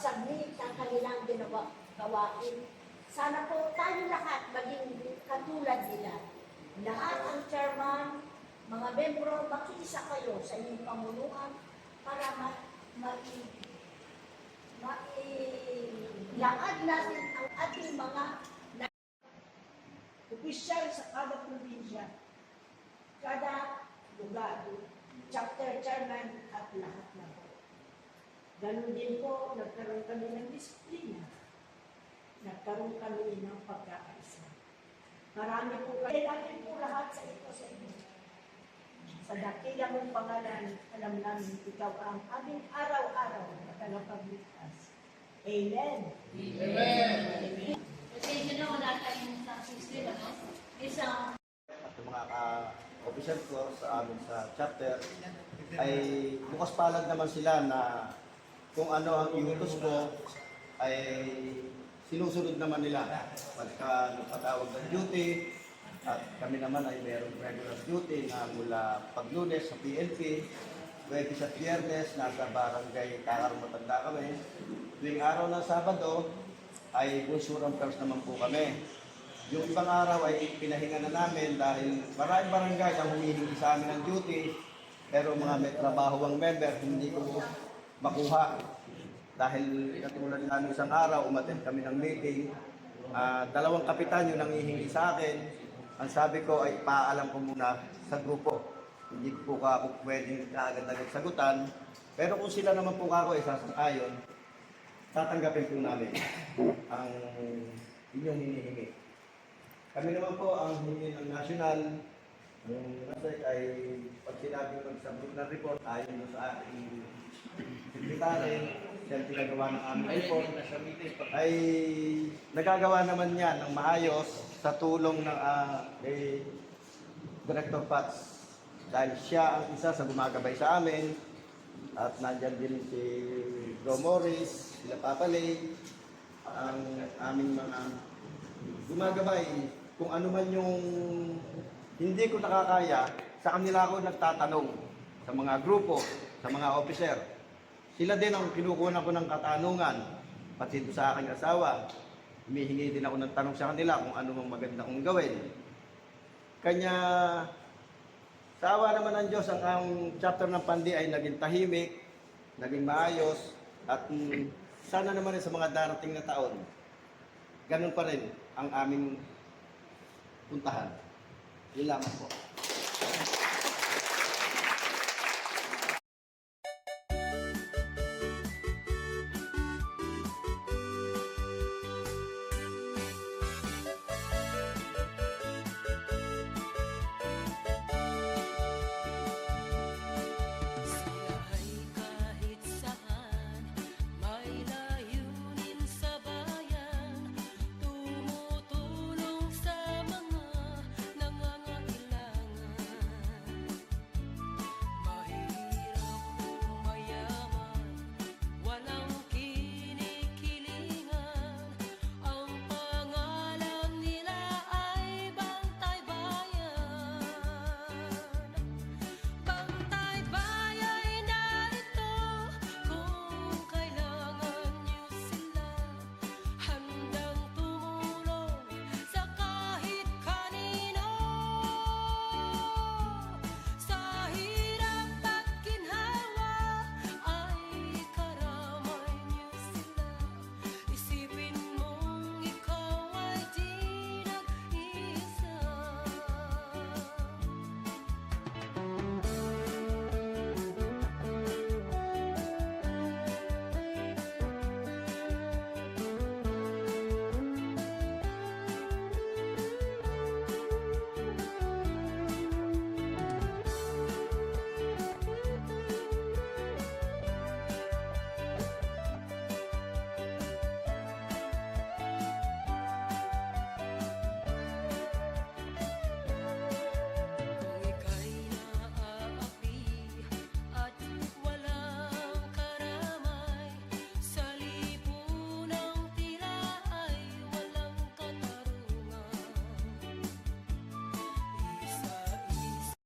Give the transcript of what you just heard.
mag-submit ng kanilang gawain. Sana po tayo lahat maging katulad nila. Lahat ang chairman, mga membro, makiisa kayo sa inyong pamunuan para mailaad natin ang ating mga opisyal sa kada probinsya, kada lugar, chapter chairman at lahat na po. Ganun din po, nagkaroon kami ng disiplina. Nagkaroon kami ng pagkakaisa. Marami po kayo, natin po lahat sa ito sa inyo. Sa dakilang mong pangalan, alam namin ikaw ang aming araw-araw na tagapagligtas. Amen. Amen. Kasi yun na wala tayong sa system, ano? Isang at yung mga ka-official ko sa amin sa chapter ay bukas palad naman sila na kung ano ang iutos ko ay sinusunod naman nila pagka nagpatawag ng duty at kami naman ay mayroong regular duty na mula pag-Lunes sa PNP, Huwebes at Biyernes nasa barangay Kakarmatanda kami. Tuwing araw ng Sabado ay insurance cars naman po kami. Yung ibang araw ay pinahinga na namin dahil maraming barangay ang humihingi sa amin ng duty pero mga may trabaho ang member hindi ko makuha. Dahil katulad namin isang araw, umattend kami ng meeting, dalawang kapitan yung nangihingi sa akin. Ang sabi ko ay paalam ko muna sa grupo. Hindi po ako pwedeng kaagad-agad sagutan. Pero kung sila naman po ako ay sasang-ayon, tatanggapin po namin ang inyong hinihingi. Kami naman po ang hinihingi ng national. Ang nasay ay pag sinabing mag-submit ng report, ayon sa ating sekretary, siya pinagawa ng aming report, ay nagagawa naman yan ng maayos sa tulong ng Director Pats. Dahil siya ang isa sa gumagabay sa amin at nandyan din si Bro Morris, sila Papalay, ang aming mga gumagabay. Kung ano man yung hindi ko nakakaya, sa kanila ako nagtatanong sa mga grupo, sa mga officer. Sila din ang kinukuha ko ng katanungan, pati sa aking asawa. Humihingi din ako ng tanong sa kanila kung ano mang maganda kong gawin. Kanya, sa awa naman ng Diyos, ang chapter ng Pandi ay naging tahimik, naging maayos, at sana naman sa mga darating na taon, ganun pa rin ang aming puntahan. Yun lamang po.